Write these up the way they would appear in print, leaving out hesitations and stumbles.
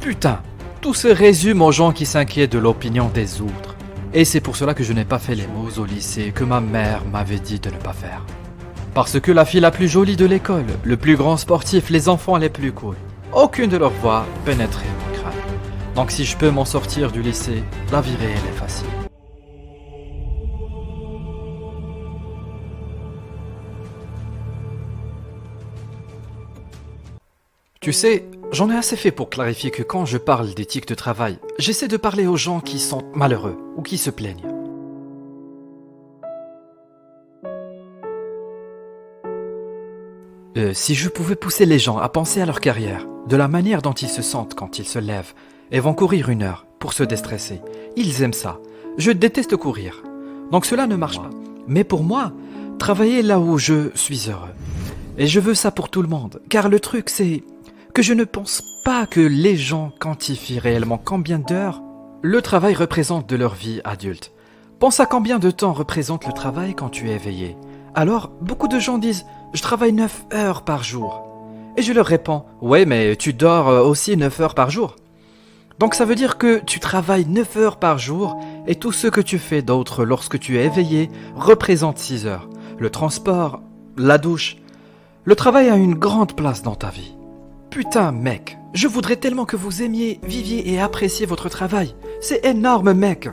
Putain, tout se résume aux gens qui s'inquiètent de l'opinion des autres. Et c'est pour cela que je n'ai pas fait les mots au lycée que ma mère m'avait dit de ne pas faire. Parce que la fille la plus jolie de l'école, le plus grand sportif, les enfants les plus cool, aucune de leurs voix pénétrait mon crâne. Donc si je peux m'en sortir du lycée, la vie réelle est facile. Tu sais, j'en ai assez fait pour clarifier que quand je parle d'éthique de travail, j'essaie de parler aux gens qui sont malheureux ou qui se plaignent. Si je pouvais pousser les gens à penser à leur carrière, de la manière dont ils se sentent quand ils se lèvent et vont courir 1 heure pour se déstresser, ils aiment ça. Je déteste courir, donc cela ne marche pas. Mais pour moi, travailler là où je suis heureux. Et je veux ça pour tout le monde, car le truc c'est que je ne pense pas que les gens quantifient réellement combien d'heures le travail représente de leur vie adulte. Pense à combien de temps représente le travail quand tu es éveillé. Alors, beaucoup de gens disent « je travaille 9 heures par jour ». Et je leur réponds « ouais, mais tu dors aussi 9 heures par jour ». Donc ça veut dire que tu travailles 9 heures par jour et tout ce que tu fais d'autre lorsque tu es éveillé représente 6 heures. Le transport, la douche, le travail a une grande place dans ta vie. Putain mec, je voudrais tellement que vous aimiez, viviez et appréciez votre travail. C'est énorme mec.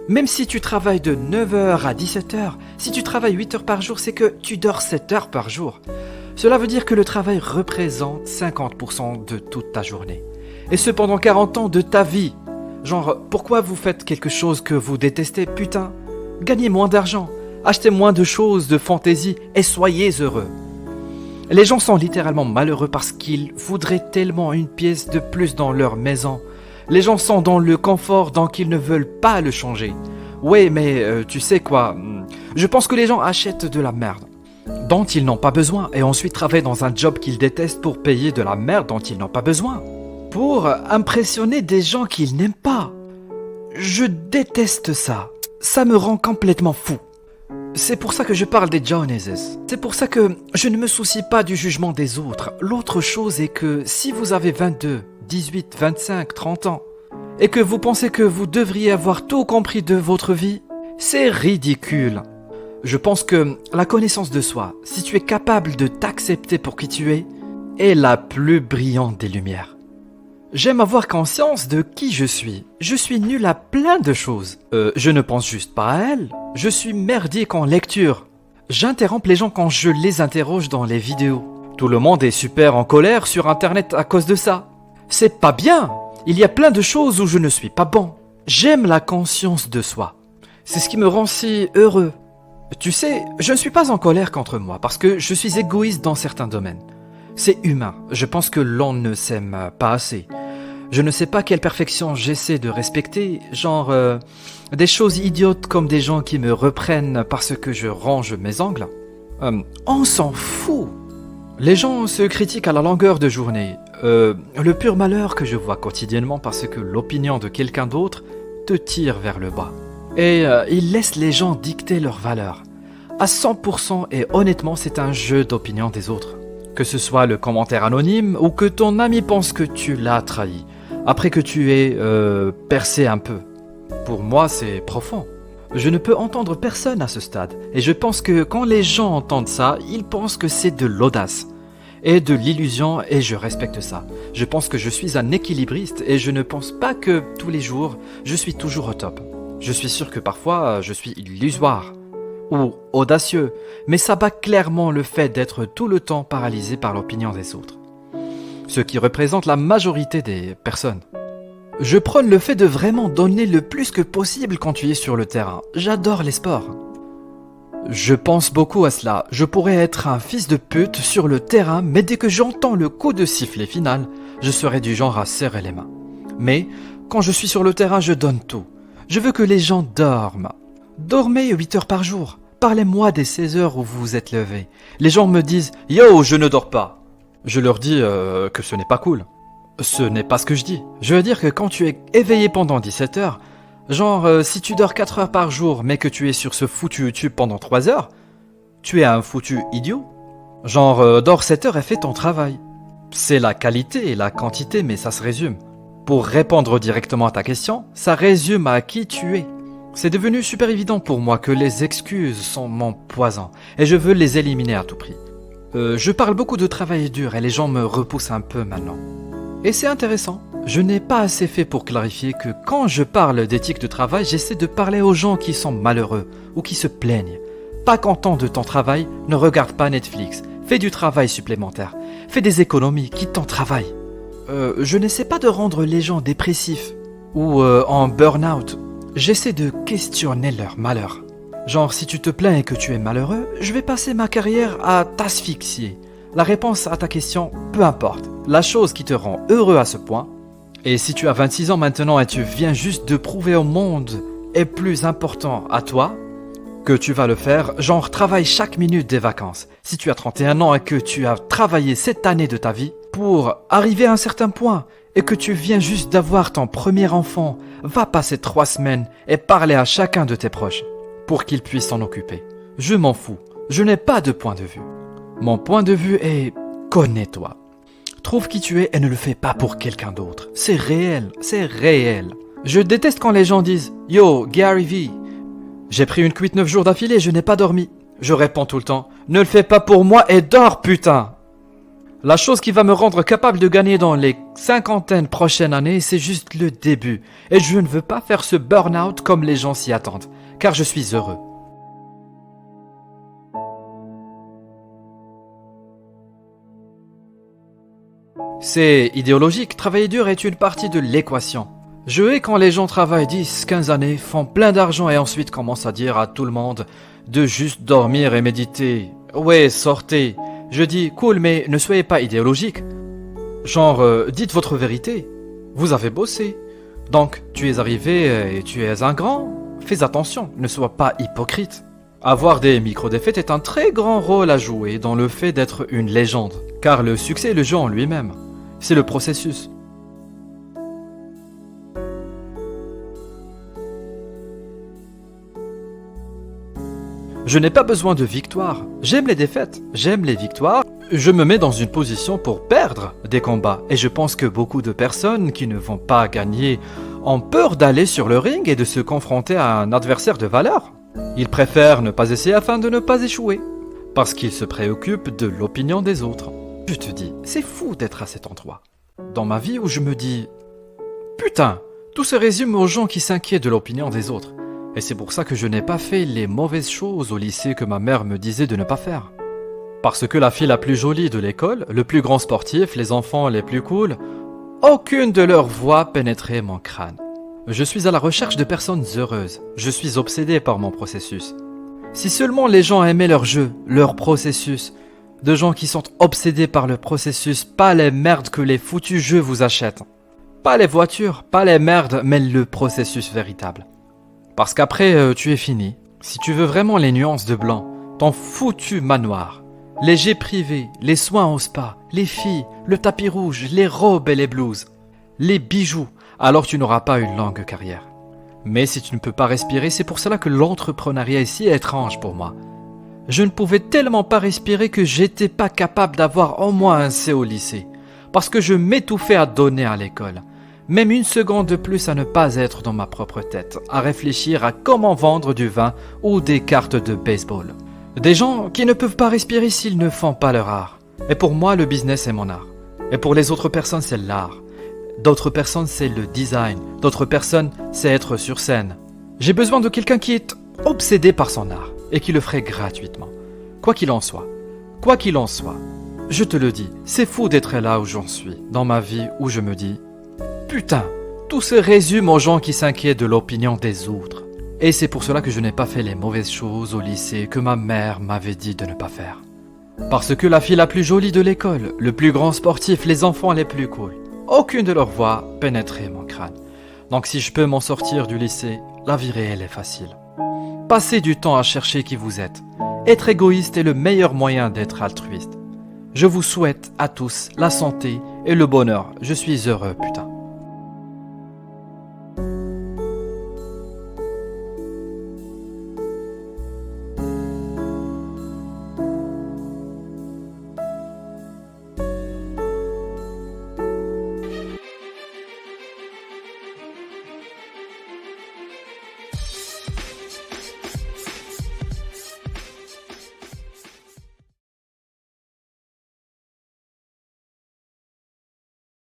Même si tu travailles de 9h à 17h, si tu travailles 8 heures par jour, c'est que tu dors 7 heures par jour. Cela veut dire que le travail représente 50% de toute ta journée. Et ce pendant 40 ans de ta vie. Genre, pourquoi vous faites quelque chose que vous détestez, putain? Gagnez moins d'argent, achetez moins de choses de fantaisie et soyez heureux. Les gens sont littéralement malheureux parce qu'ils voudraient tellement une pièce de plus dans leur maison. Les gens sont dans le confort donc ils ne veulent pas le changer. Ouais, mais tu sais quoi, je pense que les gens achètent de la merde dont ils n'ont pas besoin et ensuite travaillent dans un job qu'ils détestent pour payer de la merde dont ils n'ont pas besoin. Pour impressionner des gens qu'ils n'aiment pas. Je déteste ça. Ça me rend complètement fou. C'est pour ça que je parle des Joneses. C'est pour ça que je ne me soucie pas du jugement des autres. L'autre chose est que si vous avez 22, 18, 25, 30 ans et que vous pensez que vous devriez avoir tout compris de votre vie, c'est ridicule. Je pense que la connaissance de soi, si tu es capable de t'accepter pour qui tu es, est la plus brillante des lumières. J'aime avoir conscience de qui je suis. Je suis nul à plein de choses. Je ne pense juste pas à elles. Je suis merdique en lecture. J'interromps les gens quand je les interroge dans les vidéos. Tout le monde est super en colère sur internet à cause de ça. C'est pas bien. Il y a plein de choses où je ne suis pas bon. J'aime la conscience de soi. C'est ce qui me rend si heureux. Tu sais, je ne suis pas en colère contre moi parce que je suis égoïste dans certains domaines. C'est humain. Je pense que l'on ne s'aime pas assez. Je ne sais pas quelle perfection j'essaie de respecter, genre des choses idiotes comme des gens qui me reprennent parce que je range mes ongles. On s'en fout. Les gens se critiquent à la longueur de journée. Le pur malheur que je vois quotidiennement parce que l'opinion de quelqu'un d'autre te tire vers le bas. Et ils laissent les gens dicter leurs valeurs. À 100% et honnêtement, c'est un jeu d'opinion des autres. Que ce soit le commentaire anonyme ou que ton ami pense que tu l'as trahi, après que tu aies percé un peu. Pour moi, c'est profond. Je ne peux entendre personne à ce stade. Et je pense que quand les gens entendent ça, ils pensent que c'est de l'audace et de l'illusion et je respecte ça. Je pense que je suis un équilibriste et je ne pense pas que tous les jours, je suis toujours au top. Je suis sûr que parfois, je suis illusoire ou audacieux, mais ça bat clairement le fait d'être tout le temps paralysé par l'opinion des autres. Ce qui représente la majorité des personnes. Je prône le fait de vraiment donner le plus que possible quand tu es sur le terrain. J'adore les sports. Je pense beaucoup à cela. Je pourrais être un fils de pute sur le terrain, mais dès que j'entends le coup de sifflet final, je serai du genre à serrer les mains. Mais quand je suis sur le terrain, je donne tout. Je veux que les gens dorment. Dormez 8 heures par jour. Parlez-moi des 16 heures où vous vous êtes levé. Les gens me disent « Yo, je ne dors pas ». Je leur dis que ce n'est pas cool. Ce n'est pas ce que je dis. Je veux dire que quand tu es éveillé pendant 17 heures, genre si tu dors 4 heures par jour mais que tu es sur ce foutu YouTube pendant 3 heures, tu es un foutu idiot. Genre dors 7 heures et fais ton travail. C'est la qualité et la quantité mais ça se résume. Pour répondre directement à ta question, ça résume à qui tu es. C'est devenu super évident pour moi que les excuses sont mon poison et je veux les éliminer à tout prix. Je parle beaucoup de travail dur et les gens me repoussent un peu maintenant. Et c'est intéressant. Je n'ai pas assez fait pour clarifier que quand je parle d'éthique de travail, j'essaie de parler aux gens qui sont malheureux ou qui se plaignent. Pas content de ton travail, ne regarde pas Netflix. Fais du travail supplémentaire. Fais des économies, quitte ton travail. Je n'essaie pas de rendre les gens dépressifs ou en burn-out. J'essaie de questionner leur malheur. Genre, si tu te plains et que tu es malheureux, je vais passer ma carrière à t'asphyxier. La réponse à ta question, peu importe. La chose qui te rend heureux à ce point, et si tu as 26 ans maintenant et tu viens juste de prouver au monde est plus important à toi, que tu vas le faire, genre travaille chaque minute des vacances. Si tu as 31 ans et que tu as travaillé cette année de ta vie pour arriver à un certain point et que tu viens juste d'avoir ton premier enfant, va passer 3 semaines et parler à chacun de tes proches pour qu'ils puissent s'en occuper. Je m'en fous, je n'ai pas de point de vue. Mon point de vue est connais-toi. Trouve qui tu es et ne le fais pas pour quelqu'un d'autre. C'est réel, c'est réel. Je déteste quand les gens disent « Yo, Gary V, j'ai pris une cuite 9 jours d'affilée, je n'ai pas dormi. » Je réponds tout le temps « Ne le fais pas pour moi et dors, putain !» La chose qui va me rendre capable de gagner dans les 50 prochaines années, c'est juste le début. Et je ne veux pas faire ce burn-out comme les gens s'y attendent, car je suis heureux. C'est idéologique, travailler dur est une partie de l'équation. Je hais quand les gens travaillent 10, 15 années, font plein d'argent et ensuite commencent à dire à tout le monde de juste dormir et méditer. Ouais, sortez. Je dis, cool, mais ne soyez pas idéologique. Genre, dites votre vérité. Vous avez bossé. Donc, tu es arrivé et tu es un grand. Fais attention, ne sois pas hypocrite. Avoir des micro-défaites est un très grand rôle à jouer dans le fait d'être une légende. Car le succès est le jeu en lui-même. C'est le processus. Je n'ai pas besoin de victoire. J'aime les défaites, j'aime les victoires. Je me mets dans une position pour perdre des combats. Et je pense que beaucoup de personnes qui ne vont pas gagner ont peur d'aller sur le ring et de se confronter à un adversaire de valeur. Ils préfèrent ne pas essayer afin de ne pas échouer. Parce qu'ils se préoccupent de l'opinion des autres. Je te dis, c'est fou d'être à cet endroit. Dans ma vie où je me dis, putain, tout se résume aux gens qui s'inquiètent de l'opinion des autres. Et c'est pour ça que je n'ai pas fait les mauvaises choses au lycée que ma mère me disait de ne pas faire. Parce que la fille la plus jolie de l'école, le plus grand sportif, les enfants les plus cool, aucune de leurs voix pénétrait mon crâne. Je suis à la recherche de personnes heureuses. Je suis obsédé par mon processus. Si seulement les gens aimaient leur jeu, leur processus, de gens qui sont obsédés par le processus, pas les merdes que les foutus jeux vous achètent. Pas les voitures, pas les merdes, mais le processus véritable. Parce qu'après, tu es fini. Si tu veux vraiment les nuances de blanc, ton foutu manoir, les jets privés, les soins au spa, les filles, le tapis rouge, les robes et les blouses, les bijoux, alors tu n'auras pas une longue carrière. Mais si tu ne peux pas respirer, c'est pour cela que l'entrepreneuriat est si étrange pour moi. Je ne pouvais tellement pas respirer que j'étais pas capable d'avoir au moins un C au lycée, parce que je m'étouffais à donner à l'école. Même une seconde de plus à ne pas être dans ma propre tête, à réfléchir à comment vendre du vin ou des cartes de baseball. Des gens qui ne peuvent pas respirer s'ils ne font pas leur art. Et pour moi, le business est mon art. Et pour les autres personnes, c'est l'art. D'autres personnes, c'est le design. D'autres personnes, c'est être sur scène. J'ai besoin de quelqu'un qui est obsédé par son art et qui le ferait gratuitement. Quoi qu'il en soit. Quoi qu'il en soit. Je te le dis, c'est fou d'être là où j'en suis, dans ma vie où je me dis putain, tout se résume aux gens qui s'inquiètent de l'opinion des autres. Et c'est pour cela que je n'ai pas fait les mauvaises choses au lycée que ma mère m'avait dit de ne pas faire. Parce que la fille la plus jolie de l'école, le plus grand sportif, les enfants les plus cool, aucune de leurs voix pénétrait mon crâne. Donc si je peux m'en sortir du lycée, la vie réelle est facile. Passez du temps à chercher qui vous êtes. Être égoïste est le meilleur moyen d'être altruiste. Je vous souhaite à tous la santé et le bonheur. Je suis heureux, putain.